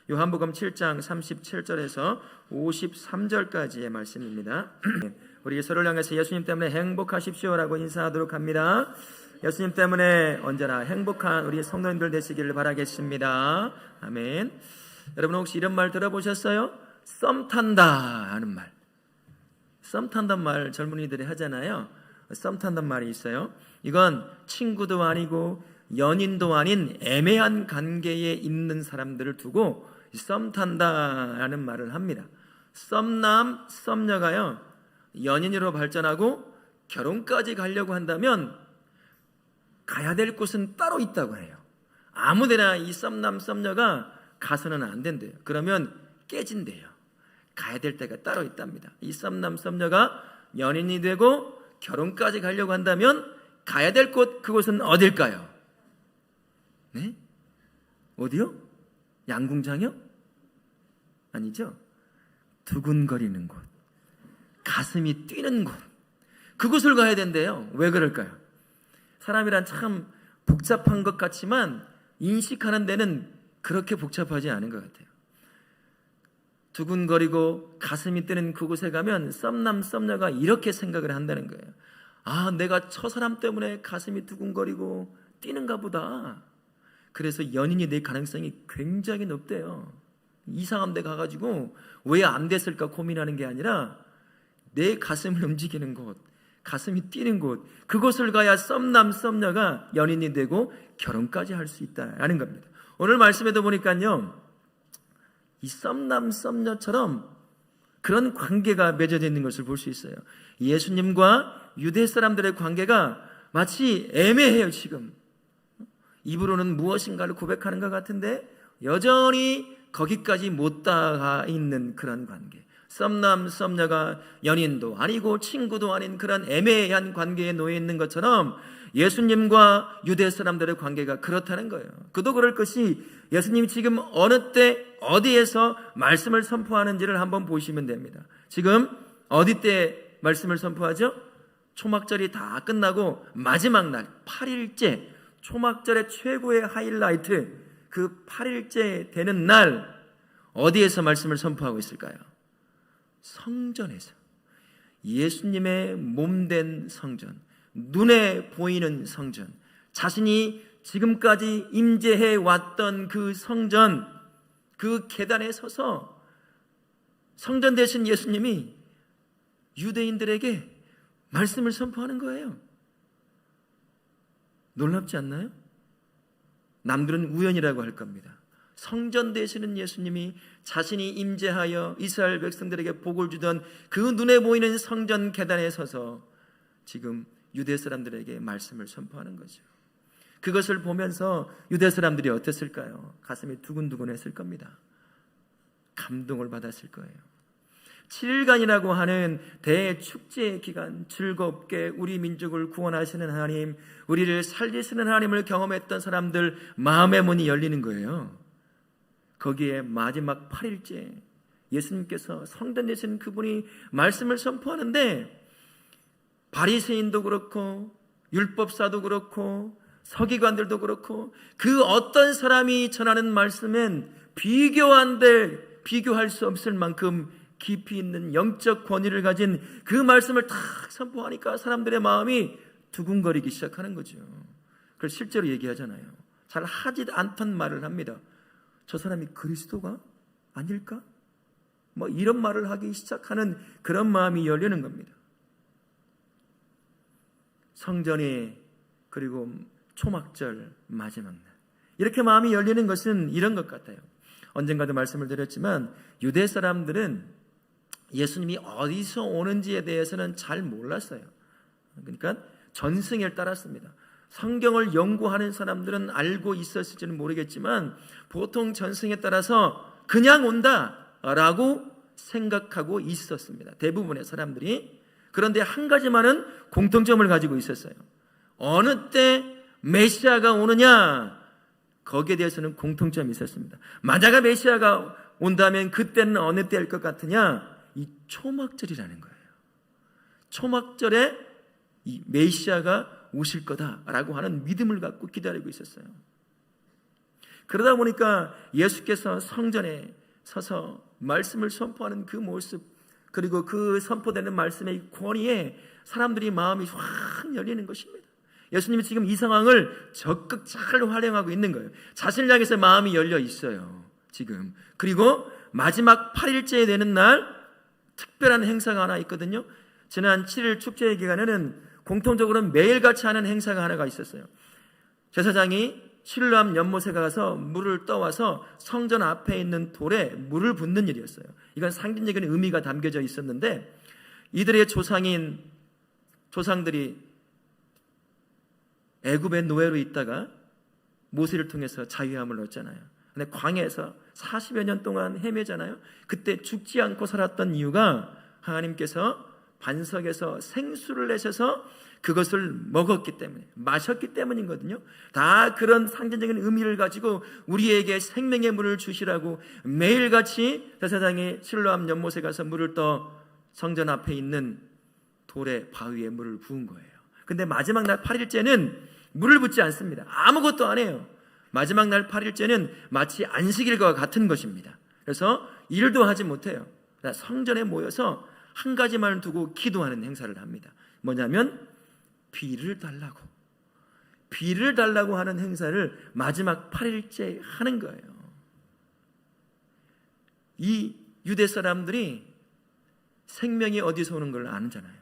요한복음 7장 37절에서 53절까지의 말씀입니다. 우리 서로를 향해서 예수님 때문에 행복하십시오라고 인사하도록 합니다. 예수님 때문에 언제나 행복한 우리 성도님들 되시기를 바라겠습니다. 아멘. 여러분 혹시 이런 말 들어보셨어요? 썸 탄다 하는 말. 썸 탄단 말 젊은이들이 하잖아요. 썸 탄단 말이 있어요. 이건 친구도 아니고 연인도 아닌 애매한 관계에 있는 사람들을 두고 썸 탄다라는 말을 합니다. 썸남, 썸녀가요 연인으로 발전하고 결혼까지 가려고 한다면 가야 될 곳은 따로 있다고 해요. 아무데나 이 썸남, 썸녀가 가서는 안 된대요. 그러면 깨진대요. 가야 될 때가 따로 있답니다. 이 썸남, 썸녀가 연인이 되고 결혼까지 가려고 한다면 가야 될 곳, 그곳은 어딜까요? 네? 어디요? 양궁장이요? 아니죠. 두근거리는 곳, 가슴이 뛰는 곳, 그곳을 가야 된대요. 왜 그럴까요? 사람이란 참 복잡한 것 같지만 인식하는 데는 그렇게 복잡하지 않은 것 같아요. 두근거리고 가슴이 뛰는 그곳에 가면 썸남, 썸녀가 이렇게 생각을 한다는 거예요. 아, 내가 저 사람 때문에 가슴이 두근거리고 뛰는가 보다. 그래서 연인이 될 가능성이 굉장히 높대요. 이상한 데 가가지고 왜 안 됐을까 고민하는 게 아니라 내 가슴을 움직이는 곳, 가슴이 뛰는 곳, 그곳을 가야 썸남, 썸녀가 연인이 되고 결혼까지 할 수 있다라는 겁니다. 오늘 말씀에도 보니까요, 이 썸남, 썸녀처럼 그런 관계가 맺어져 있는 것을 볼 수 있어요. 예수님과 유대 사람들의 관계가 마치 애매해요. 지금 입으로는 무엇인가를 고백하는 것 같은데 여전히 거기까지 못 닿아 있는 그런 관계. 썸남, 썸녀가 연인도 아니고 친구도 아닌 그런 애매한 관계에 놓여 있는 것처럼 예수님과 유대 사람들의 관계가 그렇다는 거예요. 그도 그럴 것이 예수님이 지금 어느 때 어디에서 말씀을 선포하는지를 한번 보시면 됩니다. 지금 어디 때 말씀을 선포하죠? 초막절이 다 끝나고 마지막 날 8일째, 초막절의 최고의 하이라이트, 그 8일째 되는 날 어디에서 말씀을 선포하고 있을까요? 성전에서. 예수님의 몸된 성전, 눈에 보이는 성전, 자신이 지금까지 임재해 왔던 그 성전, 그 계단에 서서 성전 되신 예수님이 유대인들에게 말씀을 선포하는 거예요. 놀랍지 않나요? 남들은 우연이라고 할 겁니다. 성전 되시는 예수님이 자신이 임재하여 이스라엘 백성들에게 복을 주던 그 눈에 보이는 성전 계단에 서서 지금 유대 사람들에게 말씀을 선포하는 거죠. 그것을 보면서 유대 사람들이 어땠을까요? 가슴이 두근두근했을 겁니다. 감동을 받았을 거예요. 7일간이라고 하는 대축제 기간, 즐겁게 우리 민족을 구원하시는 하나님, 우리를 살리시는 하나님을 경험했던 사람들 마음의 문이 열리는 거예요. 거기에 마지막 8일째 예수님께서 성전 되신 그분이 말씀을 선포하는데 바리새인도 그렇고 율법사도 그렇고 서기관들도 그렇고 그 어떤 사람이 전하는 말씀엔 비교할 수 없을 만큼 깊이 있는 영적 권위를 가진 그 말씀을 탁 선포하니까 사람들의 마음이 두근거리기 시작하는 거죠. 그래서 실제로 얘기하잖아요. 잘 하지 않던 말을 합니다. 저 사람이 그리스도가 아닐까? 뭐 이런 말을 하기 시작하는 그런 마음이 열리는 겁니다. 성전이 그리고 초막절 마지막 날 이렇게 마음이 열리는 것은 이런 것 같아요. 언젠가도 말씀을 드렸지만 유대 사람들은 예수님이 어디서 오는지에 대해서는 잘 몰랐어요. 그러니까 전승을 따랐습니다. 성경을 연구하는 사람들은 알고 있었을지는 모르겠지만 보통 전승에 따라서 그냥 온다라고 생각하고 있었습니다. 대부분의 사람들이. 그런데 한 가지만은 공통점을 가지고 있었어요. 어느 때 메시아가 오느냐, 거기에 대해서는 공통점이 있었습니다. 만약에 메시아가 온다면 그때는 어느 때일 것 같으냐? 이 초막절이라는 거예요. 초막절에 이 메시아가 오실 거다라고 하는 믿음을 갖고 기다리고 있었어요. 그러다 보니까 예수께서 성전에 서서 말씀을 선포하는 그 모습, 그리고 그 선포되는 말씀의 권위에 사람들이 마음이 확 열리는 것입니다. 예수님이 지금 이 상황을 적극 잘 활용하고 있는 거예요. 자신을 향해서 마음이 열려 있어요, 지금. 그리고 마지막 8일째 되는 날 특별한 행사가 하나 있거든요. 지난 7일 축제의 기간에는 공통적으로 매일같이 하는 행사가 하나가 있었어요. 제사장이 실로암 연못에 가서 물을 떠와서 성전 앞에 있는 돌에 물을 붓는 일이었어요. 이건 상징적인 의미가 담겨져 있었는데, 이들의 조상들이 애굽의 노예로 있다가 모세를 통해서 자유함을 얻잖아요. 근데 광야에서 40여 년 동안 헤매잖아요. 그때 죽지 않고 살았던 이유가 하나님께서 반석에서 생수를 내셔서 그것을 먹었기 때문에, 마셨기 때문이거든요. 다 그런 상징적인 의미를 가지고 우리에게 생명의 물을 주시라고 매일같이 제사장이 실로암 연못에 가서 물을 떠 성전 앞에 있는 돌에 바위에 물을 부은 거예요. 근데 마지막 날 8일째는 물을 붓지 않습니다. 아무것도 안 해요. 마지막 날 8일째는 마치 안식일과 같은 것입니다. 그래서 일도 하지 못해요. 성전에 모여서 한 가지만 두고 기도하는 행사를 합니다. 뭐냐면 비를 달라고 하는 행사를 마지막 8일째 하는 거예요. 이 유대 사람들이 생명이 어디서 오는 걸 아잖아요.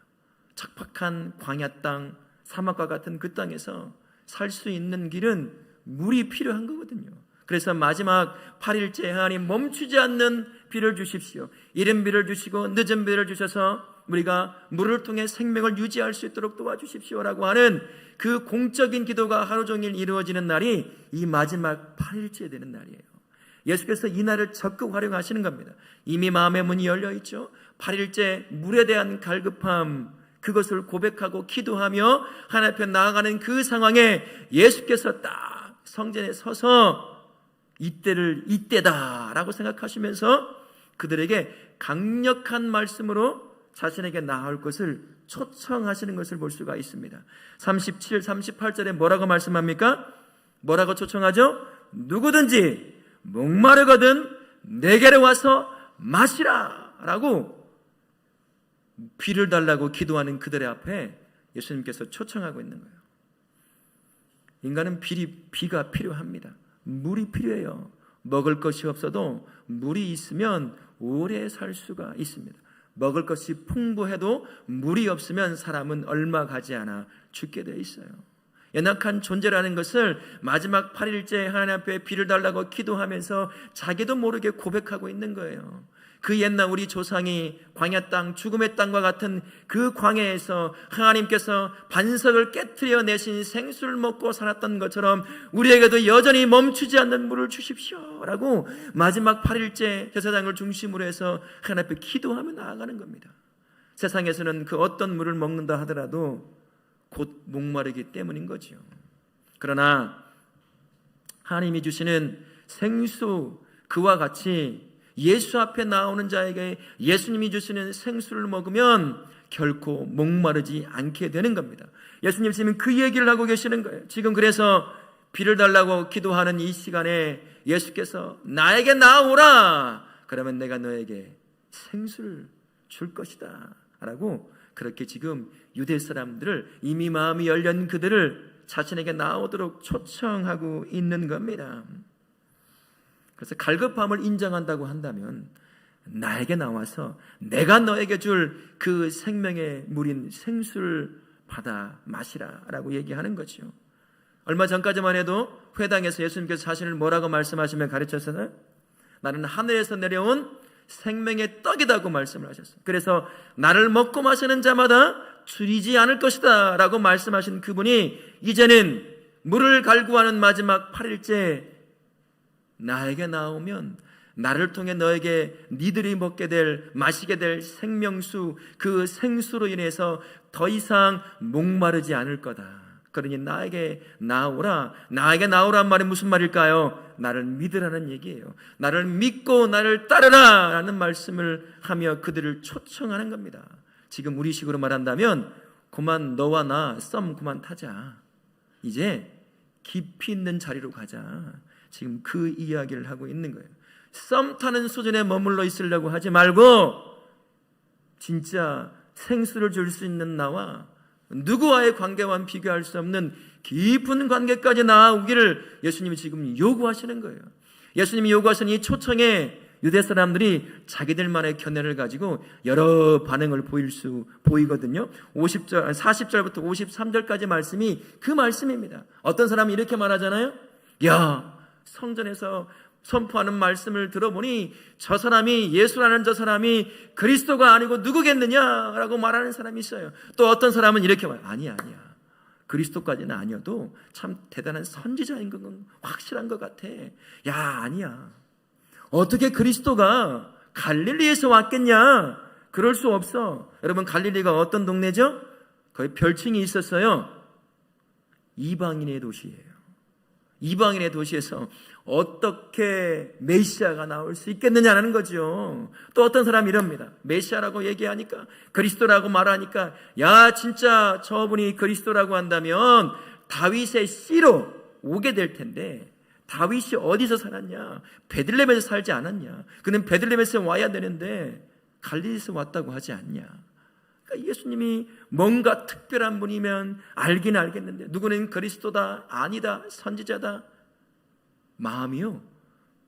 척박한 광야 땅, 사막과 같은 그 땅에서 살 수 있는 길은 물이 필요한 거거든요. 그래서 마지막 8일째 하나님 멈추지 않는 비를 주십시오. 이른 비를 주시고 늦은 비를 주셔서 우리가 물을 통해 생명을 유지할 수 있도록 도와주십시오라고 하는 그 공적인 기도가 하루 종일 이루어지는 날이 이 마지막 8일째 되는 날이에요. 예수께서 이 날을 적극 활용하시는 겁니다. 이미 마음의 문이 열려 있죠. 8일째 물에 대한 갈급함, 그것을 고백하고 기도하며 하나님 앞에 나아가는 그 상황에 예수께서 딱 성전에 서서 이때를 이때다라고 생각하시면서 그들에게 강력한 말씀으로 자신에게 나아올 것을 초청하시는 것을 볼 수가 있습니다. 37, 38절에 뭐라고 말씀합니까? 뭐라고 초청하죠? 누구든지 목마르거든 내게로 와서 마시라 라고 비를 달라고 기도하는 그들의 앞에 예수님께서 초청하고 있는 거예요. 인간은 비가 필요합니다. 물이 필요해요. 먹을 것이 없어도 물이 있으면 오래 살 수가 있습니다. 먹을 것이 풍부해도 물이 없으면 사람은 얼마 가지 않아 죽게 되어 있어요. 연약한 존재라는 것을 마지막 8일째 하나님 앞에 비를 달라고 기도하면서 자기도 모르게 고백하고 있는 거예요. 그 옛날 우리 조상이 광야 땅, 죽음의 땅과 같은 그 광야에서 하나님께서 반석을 깨트려 내신 생수를 먹고 살았던 것처럼 우리에게도 여전히 멈추지 않는 물을 주십시오 라고 마지막 8일째 제사장을 중심으로 해서 하나님 앞에 기도하며 나아가는 겁니다. 세상에서는 그 어떤 물을 먹는다 하더라도 곧 목마르기 때문인 거지요. 그러나 하나님이 주시는 생수, 그와 같이 예수 앞에 나오는 자에게 예수님이 주시는 생수를 먹으면 결코 목마르지 않게 되는 겁니다. 예수님 지금 그 얘기를 하고 계시는 거예요. 지금 그래서 비를 달라고 기도하는 이 시간에 예수께서 나에게 나오라, 그러면 내가 너에게 생수를 줄 것이다 라고 그렇게 지금 유대 사람들을, 이미 마음이 열린 그들을 자신에게 나오도록 초청하고 있는 겁니다. 그래서 갈급함을 인정한다고 한다면 나에게 나와서 내가 너에게 줄 그 생명의 물인 생수를 받아 마시라 라고 얘기하는 거죠. 얼마 전까지만 해도 회당에서 예수님께서 자신을 뭐라고 말씀하시며 가르쳤어요? 나는 하늘에서 내려온 생명의 떡이다고 말씀을 하셨어요. 그래서 나를 먹고 마시는 자마다 줄이지 않을 것이다 라고 말씀하신 그분이 이제는 물을 갈구하는 마지막 8일째 나에게 나오면 나를 통해 너에게 니들이 먹게 될, 마시게 될 생명수, 그 생수로 인해서 더 이상 목마르지 않을 거다. 그러니 나에게 나오라. 나에게 나오란 말이 무슨 말일까요? 나를 믿으라는 얘기예요. 나를 믿고 나를 따르라 라는 말씀을 하며 그들을 초청하는 겁니다. 지금 우리식으로 말한다면 그만 너와 나 썸 그만 타자. 이제 깊이 있는 자리로 가자. 지금 그 이야기를 하고 있는 거예요. 썸 타는 수준에 머물러 있으려고 하지 말고 진짜 생수를 줄 수 있는 나와 누구와의 관계와는 비교할 수 없는 깊은 관계까지 나아오기를 예수님이 지금 요구하시는 거예요. 예수님이 요구하시는 이 초청에 유대 사람들이 자기들만의 견해를 가지고 여러 반응을 보이거든요. 40절부터 53절까지 말씀이 그 말씀입니다. 어떤 사람이 이렇게 말하잖아요. 야, 성전에서 선포하는 말씀을 들어보니 저 사람이, 예수라는 저 사람이 그리스도가 아니고 누구겠느냐라고 말하는 사람이 있어요. 또 어떤 사람은 이렇게 말해요. 아니야. 그리스도까지는 아니어도 참 대단한 선지자인 건 확실한 것 같아. 야, 아니야. 어떻게 그리스도가 갈릴리에서 왔겠냐? 그럴 수 없어. 여러분, 갈릴리가 어떤 동네죠? 거기 별칭이 있었어요. 이방인의 도시예요. 이방인의 도시에서 어떻게 메시아가 나올 수 있겠느냐는 거죠. 또 어떤 사람이 이럽니다. 메시아라고 얘기하니까, 그리스도라고 말하니까, 야, 진짜 저분이 그리스도라고 한다면 다윗의 씨로 오게 될 텐데, 다윗이 어디서 살았냐? 베들레헴에서 살지 않았냐? 그는 베들레헴에서 와야 되는데 갈릴리에서 왔다고 하지 않냐? 그러니까 예수님이 뭔가 특별한 분이면 알긴 알겠는데, 누구는 그리스도다, 아니다, 선지자다, 마음이요,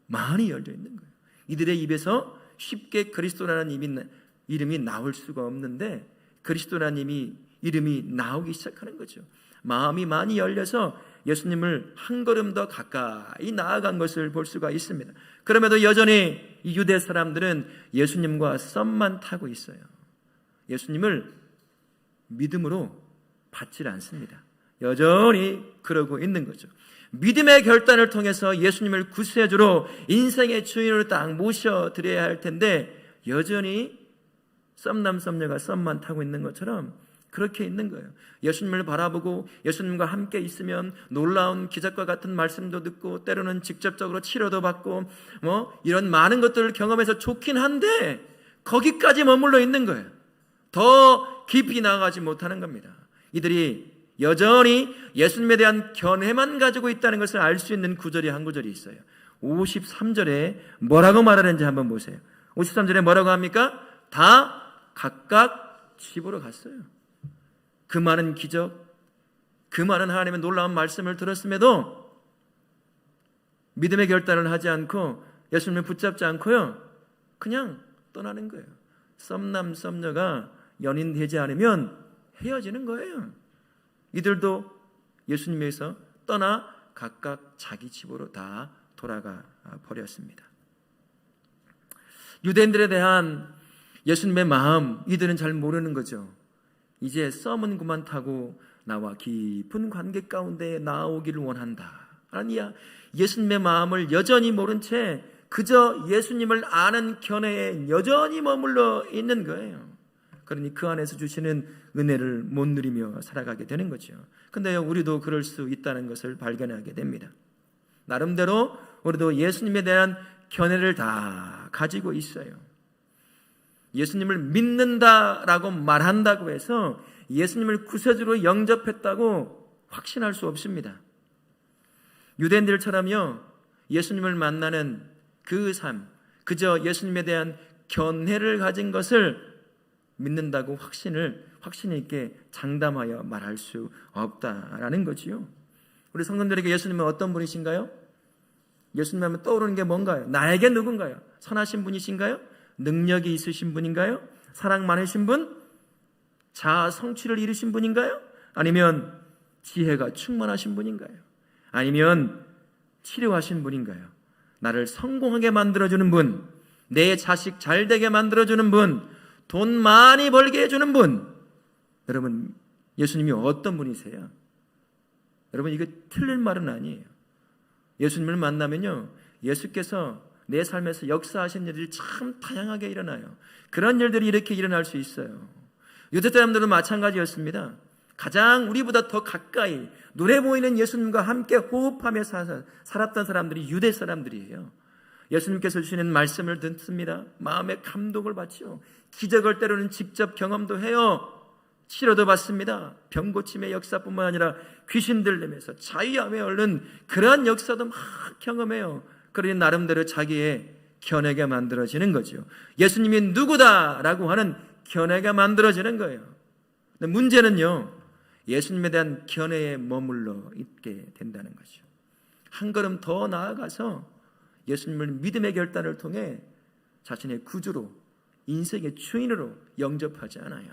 많이 열려 있는 거예요. 이들의 입에서 쉽게 그리스도라는 이름이 나올 수가 없는데, 그리스도라는 이름이 나오기 시작하는 거죠. 마음이 많이 열려서 예수님을 한 걸음 더 가까이 나아간 것을 볼 수가 있습니다. 그럼에도 여전히 이 유대 사람들은 예수님과 썸만 타고 있어요. 예수님을 믿음으로 받질 않습니다. 여전히 그러고 있는 거죠. 믿음의 결단을 통해서 예수님을 구세주로, 인생의 주인으로 딱 모셔드려야 할 텐데 여전히 썸남 썸녀가 썸만 타고 있는 것처럼 그렇게 있는 거예요. 예수님을 바라보고 예수님과 함께 있으면 놀라운 기적과 같은 말씀도 듣고 때로는 직접적으로 치료도 받고 이런 많은 것들을 경험해서 좋긴 한데 거기까지 머물러 있는 거예요. 더 깊이 나아가지 못하는 겁니다. 이들이 여전히 예수님에 대한 견해만 가지고 있다는 것을 알 수 있는 구절이 한 구절이 있어요. 53절에 뭐라고 말하는지 한번 보세요. 53절에 뭐라고 합니까? 다 각각 집으로 갔어요. 그 많은 기적, 그 많은 하나님의 놀라운 말씀을 들었음에도 믿음의 결단을 하지 않고 예수님을 붙잡지 않고요, 그냥 떠나는 거예요. 썸남 썸녀가 연인 되지 않으면 헤어지는 거예요. 이들도 예수님에서 떠나 각각 자기 집으로 다 돌아가 버렸습니다. 유대인들에 대한 예수님의 마음, 이들은 잘 모르는 거죠. 이제 썸은 그만 타고 나와 깊은 관계 가운데 나오기를 원한다. 아니야, 예수님의 마음을 여전히 모른 채 그저 예수님을 아는 견해에 여전히 머물러 있는 거예요. 그러니 그 안에서 주시는 은혜를 못 누리며 살아가게 되는 거죠. 근데 우리도 그럴 수 있다는 것을 발견하게 됩니다. 나름대로 우리도 예수님에 대한 견해를 다 가지고 있어요. 예수님을 믿는다라고 말한다고 해서 예수님을 구세주로 영접했다고 확신할 수 없습니다. 유대인들처럼요, 예수님을 만나는 그 삶, 그저 예수님에 대한 견해를 가진 것을 믿는다고 확신 있게 장담하여 말할 수 없다라는 거지요. 우리 성도들에게 예수님은 어떤 분이신가요? 예수님 하면 떠오르는 게 뭔가요? 나에게 누군가요? 선하신 분이신가요? 능력이 있으신 분인가요? 사랑 많으신 분? 자아 성취를 이루신 분인가요? 아니면 지혜가 충만하신 분인가요? 아니면 치료하신 분인가요? 나를 성공하게 만들어주는 분, 내 자식 잘 되게 만들어주는 분, 돈 많이 벌게 해주는 분. 여러분, 예수님이 어떤 분이세요? 여러분, 이거 틀린 말은 아니에요. 예수님을 만나면요, 예수께서 내 삶에서 역사하신 일들이 참 다양하게 일어나요. 그런 일들이 이렇게 일어날 수 있어요. 유대 사람들은 마찬가지였습니다. 가장 우리보다 더 가까이 눈에 보이는 예수님과 함께 호흡하며 살았던 사람들이 유대 사람들이에요. 예수님께서 주시는 말씀을 듣습니다. 마음의 감동을 받죠. 기적을 때로는 직접 경험도 해요. 치료도 받습니다. 병 고침의 역사뿐만 아니라 귀신 들림에서 자유함에 얻는 그러한 역사도 막 경험해요. 그러니 나름대로 자기의 견해가 만들어지는 거죠. 예수님이 누구다라고 하는 견해가 만들어지는 거예요. 근데 문제는요, 예수님에 대한 견해에 머물러 있게 된다는 거죠. 한 걸음 더 나아가서 예수님을 믿음의 결단을 통해 자신의 구주로, 인생의 주인으로 영접하지 않아요.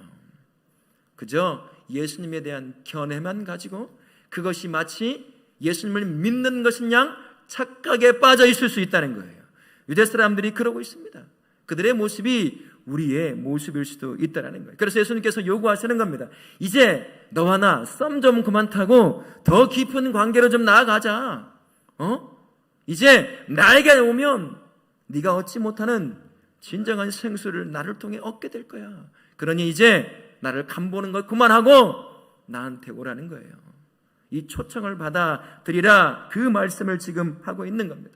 그저 예수님에 대한 견해만 가지고 그것이 마치 예수님을 믿는 것인 양 착각에 빠져 있을 수 있다는 거예요. 유대 사람들이 그러고 있습니다. 그들의 모습이 우리의 모습일 수도 있다는 거예요. 그래서 예수님께서 요구하시는 겁니다. 이제 너와 나 썸 좀 그만 타고 더 깊은 관계로 좀 나아가자. 이제 나에게 오면 네가 얻지 못하는 진정한 생수를 나를 통해 얻게 될 거야. 그러니 이제 나를 간보는 걸 그만하고 나한테 오라는 거예요. 이 초청을 받아들이라, 그 말씀을 지금 하고 있는 겁니다.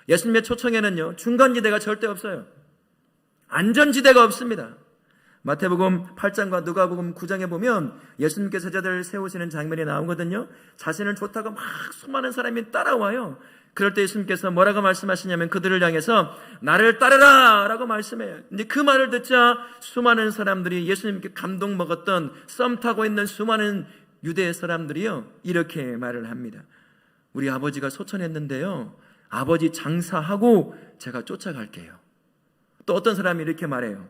예수님의 초청에는요, 중간지대가 절대 없어요. 안전지대가 없습니다. 마태복음 8장과 누가복음 9장에 보면 예수님께서 제자들을 세우시는 장면이 나오거든요. 자신을 좋다고 막 수많은 사람이 따라와요. 그럴 때 예수님께서 뭐라고 말씀하시냐면 그들을 향해서 나를 따르라 라고 말씀해요. 근데 그 말을 듣자 수많은 사람들이, 예수님께 감동 먹었던 썸 타고 있는 수많은 유대 사람들이요, 이렇게 말을 합니다. 우리 아버지가 소천했는데요, 아버지 장사하고 제가 쫓아갈게요. 또 어떤 사람이 이렇게 말해요.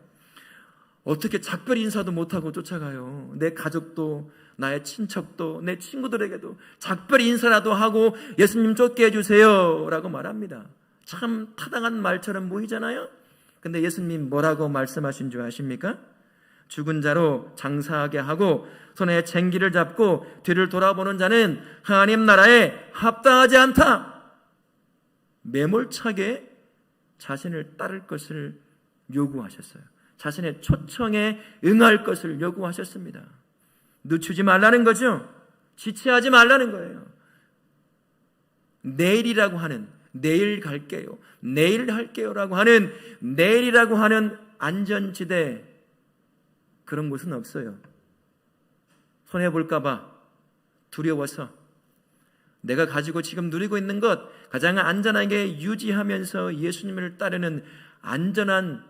어떻게 작별 인사도 못하고 쫓아가요. 내 가족도, 나의 친척도, 내 친구들에게도 작별 인사라도 하고 예수님 쫓게 해주세요 라고 말합니다. 참 타당한 말처럼 보이잖아요. 근데 예수님 뭐라고 말씀하신 줄 아십니까? 죽은 자로 장사하게 하고 손에 쟁기를 잡고 뒤를 돌아보는 자는 하나님 나라에 합당하지 않다. 매몰차게 자신을 따를 것을 요구하셨어요. 자신의 초청에 응할 것을 요구하셨습니다. 늦추지 말라는 거죠. 지체하지 말라는 거예요. 내일이라고 하는, 내일 갈게요, 내일 할게요라고 하는, 내일이라고 하는 안전지대, 그런 곳은 없어요. 손해볼까 봐 두려워서 내가 가지고 지금 누리고 있는 것 가장 안전하게 유지하면서 예수님을 따르는 안전한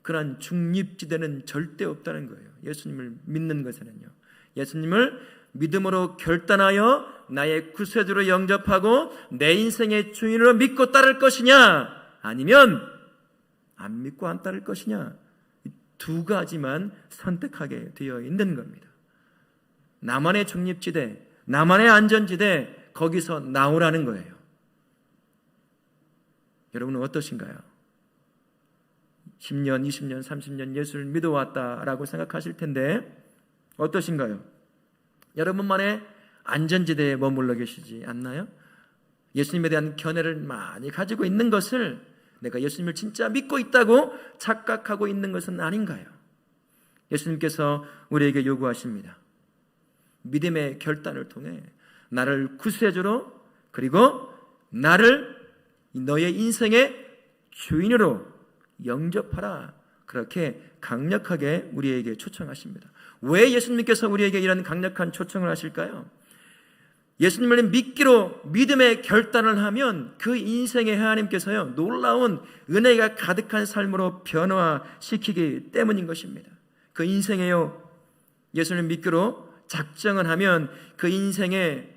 그런 중립지대는 절대 없다는 거예요. 예수님을 믿는 것에는요. 예수님을 믿음으로 결단하여 나의 구세주로 영접하고 내 인생의 주인으로 믿고 따를 것이냐, 아니면 안 믿고 안 따를 것이냐, 이 두 가지만 선택하게 되어 있는 겁니다. 나만의 중립지대, 나만의 안전지대, 거기서 나오라는 거예요. 여러분은 어떠신가요? 10년, 20년, 30년 예수를 믿어왔다라고 생각하실 텐데 어떠신가요? 여러분만의 안전지대에 머물러 계시지 않나요? 예수님에 대한 견해를 많이 가지고 있는 것을 내가 예수님을 진짜 믿고 있다고 착각하고 있는 것은 아닌가요? 예수님께서 우리에게 요구하십니다. 믿음의 결단을 통해 나를 구세주로, 그리고 나를 너의 인생의 주인으로 영접하라, 그렇게 강력하게 우리에게 초청하십니다. 왜 예수님께서 우리에게 이런 강력한 초청을 하실까요? 예수님을 믿기로 믿음의 결단을 하면 그 인생에 하나님께서요, 놀라운 은혜가 가득한 삶으로 변화시키기 때문인 것입니다. 그 인생에요, 예수님을 믿기로 작정을 하면 그 인생에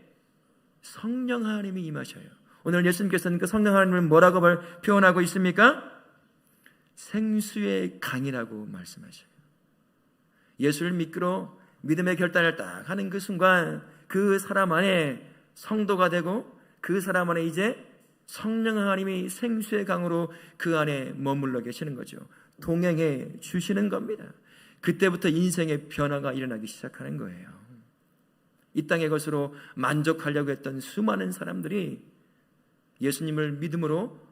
성령 하나님이 임하셔요. 오늘 예수님께서는 그 성령 하나님을 뭐라고 표현하고 있습니까? 생수의 강이라고 말씀하셔요. 예수를 믿기로 믿음의 결단을 딱 하는 그 순간 그 사람 안에 성도가 되고 그 사람 안에 이제 성령 하나님이 생수의 강으로 그 안에 머물러 계시는 거죠. 동행해 주시는 겁니다. 그때부터 인생의 변화가 일어나기 시작하는 거예요. 이 땅의 것으로 만족하려고 했던 수많은 사람들이 예수님을 믿음으로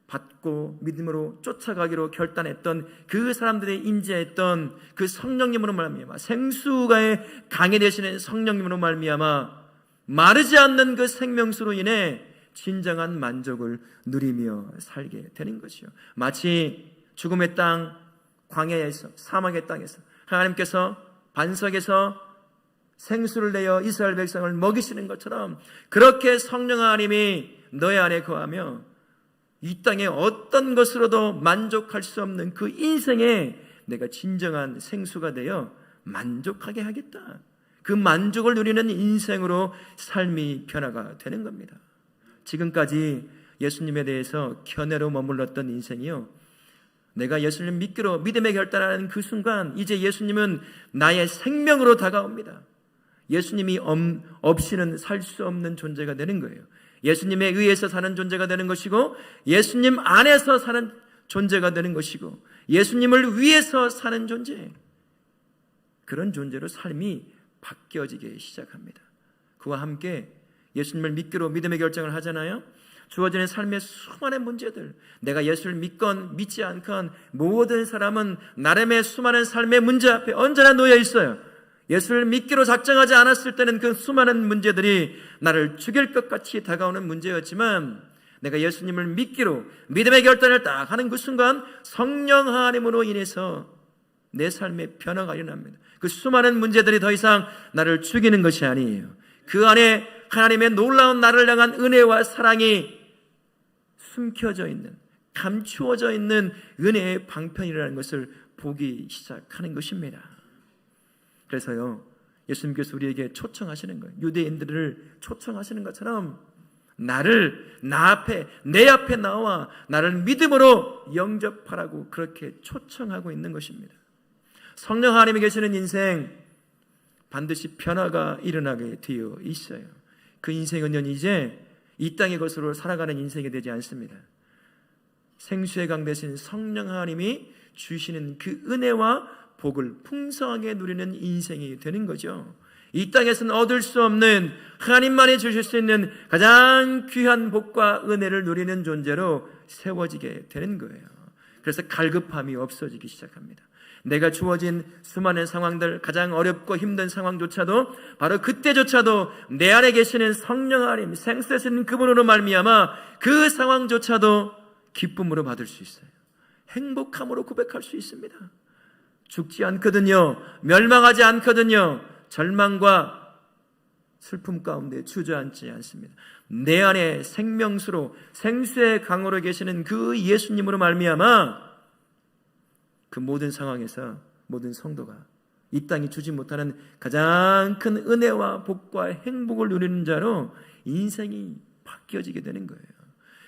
받고 믿음으로 쫓아가기로 결단했던 그 사람들의 임재했던 그 성령님으로 말미암아, 생수가의 강에 되시는 성령님으로 말미암아 마르지 않는 그 생명수로 인해 진정한 만족을 누리며 살게 되는 것이요. 마치 죽음의 땅, 광야에서, 사막의 땅에서 하나님께서 반석에서 생수를 내어 이스라엘 백성을 먹이시는 것처럼 그렇게 성령 하나님이 너의 안에 거하며 이 땅에 어떤 것으로도 만족할 수 없는 그 인생에 내가 진정한 생수가 되어 만족하게 하겠다. 그 만족을 누리는 인생으로 삶이 변화가 되는 겁니다. 지금까지 예수님에 대해서 견해로 머물렀던 인생이요, 내가 예수님 믿기로 믿음의 결단하는 그 순간 이제 예수님은 나의 생명으로 다가옵니다. 예수님이 없이는 살 수 없는 존재가 되는 거예요. 예수님에 의해서 사는 존재가 되는 것이고 예수님 안에서 사는 존재가 되는 것이고 예수님을 위해서 사는 존재, 그런 존재로 삶이 바뀌어지기 시작합니다. 그와 함께 예수님을 믿기로 믿음의 결정을 하잖아요. 주어지는 삶의 수많은 문제들, 내가 예수를 믿건 믿지 않건 모든 사람은 나름의 수많은 삶의 문제 앞에 언제나 놓여 있어요. 예수를 믿기로 작정하지 않았을 때는 그 수많은 문제들이 나를 죽일 것 같이 다가오는 문제였지만 내가 예수님을 믿기로 믿음의 결단을 딱 하는 그 순간 성령 하나님으로 인해서 내 삶의 변화가 일어납니다. 그 수많은 문제들이 더 이상 나를 죽이는 것이 아니에요. 그 안에 하나님의 놀라운 나를 향한 은혜와 사랑이 숨겨져 있는, 감추어져 있는 은혜의 방편이라는 것을 보기 시작하는 것입니다. 그래서요, 예수님께서 우리에게 초청하시는 거예요. 유대인들을 초청하시는 것처럼 내 앞에 나와 나를 믿음으로 영접하라고 그렇게 초청하고 있는 것입니다. 성령 하나님이 계시는 인생, 반드시 변화가 일어나게 되어 있어요. 그 인생은 이제 이 땅의 것으로 살아가는 인생이 되지 않습니다. 생수의 강 대신 성령 하나님이 주시는 그 은혜와 복을 풍성하게 누리는 인생이 되는 거죠. 이 땅에서는 얻을 수 없는, 하나님만이 주실 수 있는 가장 귀한 복과 은혜를 누리는 존재로 세워지게 되는 거예요. 그래서 갈급함이 없어지기 시작합니다. 내가 주어진 수많은 상황들, 가장 어렵고 힘든 상황조차도 바로 그때조차도 내 안에 계시는 성령 하나님, 생수되신 그분으로 말미암아 그 상황조차도 기쁨으로 받을 수 있어요. 행복함으로 고백할 수 있습니다. 죽지 않거든요. 멸망하지 않거든요. 절망과 슬픔 가운데 주저앉지 않습니다. 내 안에 생명수로 생수의 강으로 계시는 그 예수님으로 말미암아 그 모든 상황에서 모든 성도가 이 땅이 주지 못하는 가장 큰 은혜와 복과 행복을 누리는 자로 인생이 바뀌어지게 되는 거예요.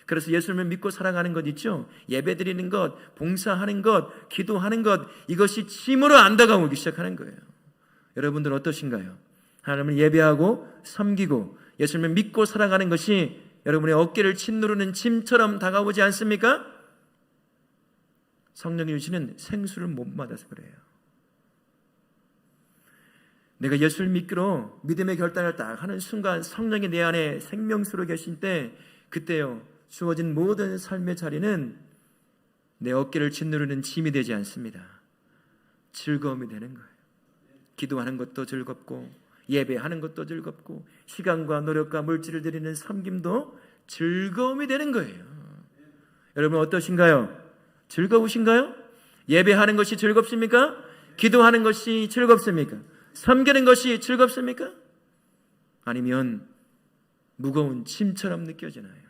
그래서 예수님을 믿고 살아가는 것 있죠. 예배드리는 것, 봉사하는 것, 기도하는 것, 이것이 짐으로 안 다가오기 시작하는 거예요. 여러분들 어떠신가요? 하나님을 예배하고 섬기고 예수님을 믿고 살아가는 것이 여러분의 어깨를 짓누르는 짐처럼 다가오지 않습니까? 성령이 주시는 생수를 못 받아서 그래요. 내가 예수를 믿기로 믿음의 결단을 딱 하는 순간 성령이 내 안에 생명수로 계신 때, 그때요 주어진 모든 삶의 자리는 내 어깨를 짓누르는 짐이 되지 않습니다. 즐거움이 되는 거예요. 기도하는 것도 즐겁고 예배하는 것도 즐겁고 시간과 노력과 물질을 드리는 섬김도 즐거움이 되는 거예요. 여러분 어떠신가요? 즐거우신가요? 예배하는 것이 즐겁습니까? 기도하는 것이 즐겁습니까? 섬기는 것이 즐겁습니까? 아니면 무거운 짐처럼 느껴지나요?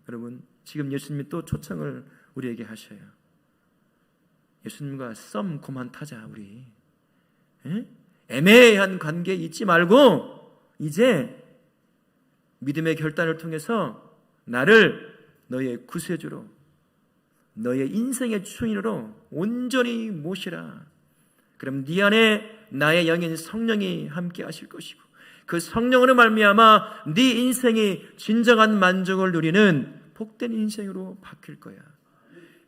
여러분 지금 예수님이 또 초청을 우리에게 하셔요. 예수님과 썸 그만 타자 우리. 애매한 관계에 있지 말고 이제 믿음의 결단을 통해서 나를 너의 구세주로, 너의 인생의 주인으로 온전히 모시라. 그럼 네 안에 나의 영인 성령이 함께 하실 것이고 그 성령으로 말미암아 네 인생이 진정한 만족을 누리는 복된 인생으로 바뀔 거야.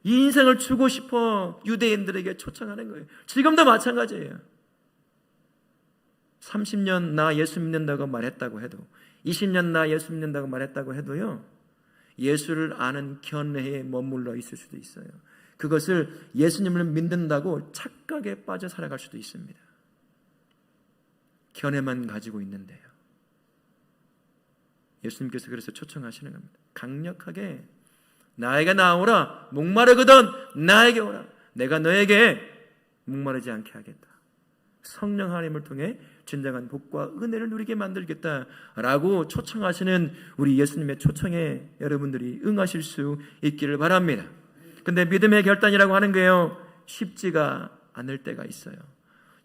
이 인생을 주고 싶어 유대인들에게 초청하는 거예요. 지금도 마찬가지예요. 30년 나 예수 믿는다고 말했다고 해도 20년 나 예수 믿는다고 말했다고 해도요 예수를 아는 견해에 머물러 있을 수도 있어요. 그것을 예수님을 믿는다고 착각에 빠져 살아갈 수도 있습니다. 견해만 가지고 있는데요. 예수님께서 그래서 초청하시는 겁니다. 강력하게 나에게 나오라. 목마르거든 나에게 오라. 내가 너에게 목마르지 않게 하겠다. 성령 하나님을 통해 진정한 복과 은혜를 누리게 만들겠다라고 초청하시는 우리 예수님의 초청에 여러분들이 응하실 수 있기를 바랍니다. 근데 믿음의 결단이라고 하는 게요, 쉽지가 않을 때가 있어요.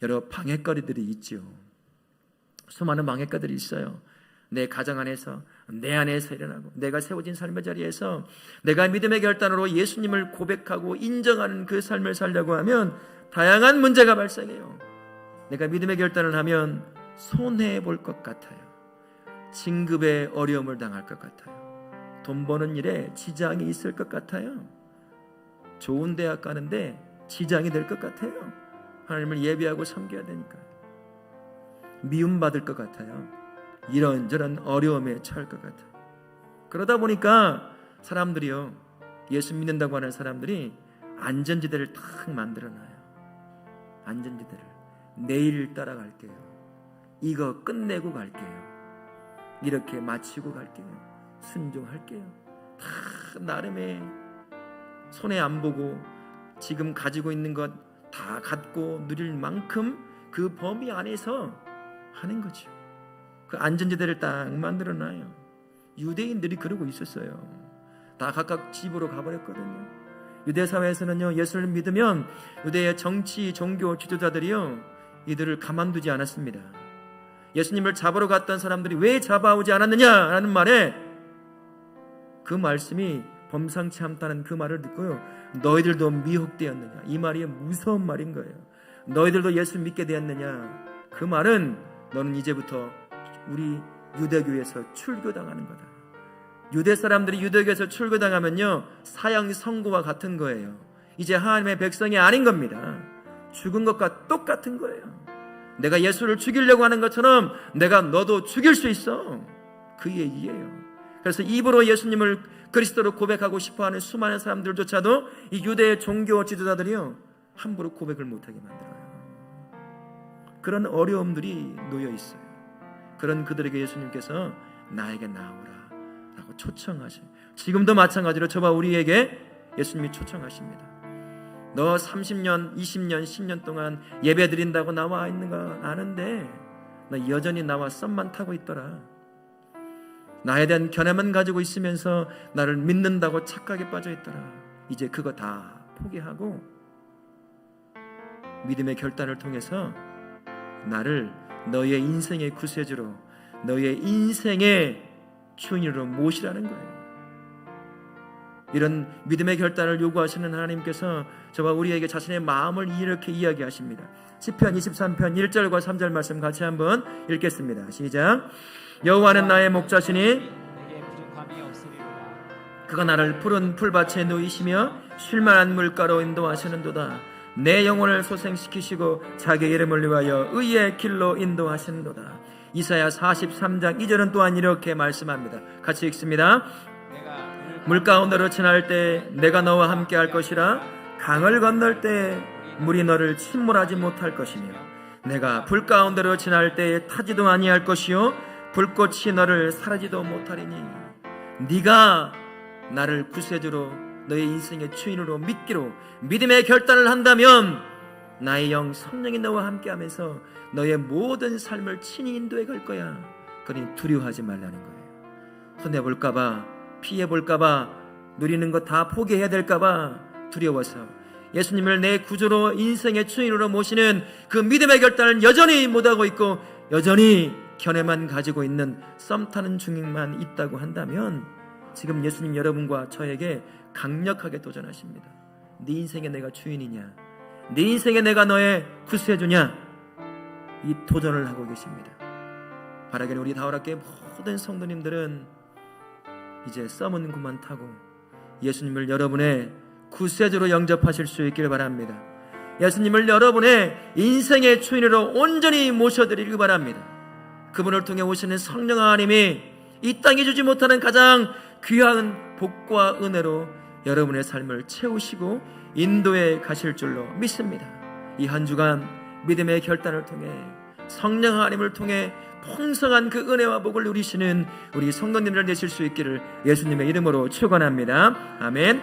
여러 방해거리들이 있죠. 수많은 방해거리들이 있어요. 내 가정 안에서, 내 안에서 일어나고, 내가 세워진 삶의 자리에서 내가 믿음의 결단으로 예수님을 고백하고 인정하는 그 삶을 살려고 하면 다양한 문제가 발생해요. 내가 믿음의 결단을 하면 손해볼 것 같아요. 진급에 어려움을 당할 것 같아요. 돈 버는 일에 지장이 있을 것 같아요. 좋은 대학 가는데 지장이 될 것 같아요. 하나님을 예배하고 섬겨야 되니까. 미움받을 것 같아요. 이런저런 어려움에 처할 것 같아요. 그러다 보니까 사람들이요, 예수 믿는다고 하는 사람들이 안전지대를 탁 만들어놔요. 안전지대를. 내일 따라갈게요. 이거 끝내고 갈게요. 이렇게 마치고 갈게요. 순종할게요. 다 나름의 손해 안 보고 지금 가지고 있는 것 다 갖고 누릴 만큼 그 범위 안에서 하는 거죠. 그 안전지대를 딱 만들어놔요. 유대인들이 그러고 있었어요. 다 각각 집으로 가버렸거든요. 유대 사회에서는요, 예수를 믿으면 유대의 정치, 종교 지도자들이요, 이들을 가만두지 않았습니다. 예수님을 잡으러 갔던 사람들이 왜 잡아오지 않았느냐라는 말에 그 말씀이 범상치 않다는 그 말을 듣고요, 너희들도 미혹되었느냐, 이 말이 무서운 말인 거예요. 너희들도 예수 믿게 되었느냐, 그 말은 너는 이제부터 우리 유대교에서 출교당하는 거다. 유대 사람들이 유대교에서 출교당하면요, 사형 선고와 같은 거예요. 이제 하나님의 백성이 아닌 겁니다. 죽은 것과 똑같은 거예요. 내가 예수를 죽이려고 하는 것처럼 내가 너도 죽일 수 있어, 그 얘기예요. 그래서 입으로 예수님을 그리스도로 고백하고 싶어하는 수많은 사람들조차도 이 유대의 종교 지도자들이요, 함부로 고백을 못하게 만들어요. 그런 어려움들이 놓여 있어요. 그런 그들에게 예수님께서 나에게 나오라 라고 초청하셔요. 지금도 마찬가지로 저와 우리에게 예수님이 초청하십니다. 너 30년, 20년, 10년 동안 예배 드린다고 나와 있는 거 아는데 너 여전히 나와 썸만 타고 있더라. 나에 대한 견해만 가지고 있으면서 나를 믿는다고 착각에 빠져 있더라. 이제 그거 다 포기하고 믿음의 결단을 통해서 나를 너의 인생의 구세주로, 너의 인생의 주인으로 모시라는 거예요. 이런 믿음의 결단을 요구하시는 하나님께서 저와 우리에게 자신의 마음을 이렇게 이야기하십니다. 시편 23편 1절과 3절 말씀 같이 한번 읽겠습니다. 시작. 여호와는 나의 목자시니 그가 나를 푸른 풀밭에 누이시며 쉴만한 물가로 인도하시는도다. 내 영혼을 소생시키시고 자기 이름을 위하여 의의 길로 인도하시는도다. 이사야 43장 2절은 또한 이렇게 말씀합니다. 같이 읽습니다. 물가운데로 지날 때 내가 너와 함께 할 것이라. 강을 건널 때 물이 너를 침몰하지 못할 것이며 내가 불 가운데로 지날 때 타지도 아니할 것이요 불꽃이 너를 사르지도 못하리니. 네가 나를 구세주로, 너의 인생의 주인으로 믿기로 믿음의 결단을 한다면 나의 영 성령이 너와 함께하면서 너의 모든 삶을 친히 인도해 갈 거야. 그러니 두려워하지 말라는 거예요. 손해볼까봐, 피해볼까봐, 누리는 거 다 포기해야 될까봐 두려워서 예수님을 내 구주로, 인생의 주인으로 모시는 그 믿음의 결단을 여전히 못하고 있고 여전히 견해만 가지고 있는 썸 타는 중만 있다고 한다면 지금 예수님 여러분과 저에게 강력하게 도전하십니다. 네 인생에 내가 주인이냐, 네 인생에 내가 너의 구세주냐, 이 도전을 하고 계십니다. 바라기는 우리 다울학교의 모든 성도님들은 이제 썸은 그만 타고 예수님을 여러분의 구세주로 영접하실 수 있길 바랍니다. 예수님을 여러분의 인생의 주인으로 온전히 모셔드리길 바랍니다. 그분을 통해 오시는 성령 하나님이 이 땅에 주지 못하는 가장 귀한 복과 은혜로 여러분의 삶을 채우시고 인도해 가실 줄로 믿습니다. 이 한 주간 믿음의 결단을 통해 성령 하나님을 통해 풍성한 그 은혜와 복을 누리시는 우리 성도님들 되실 수 있기를 예수님의 이름으로 축원합니다. 아멘.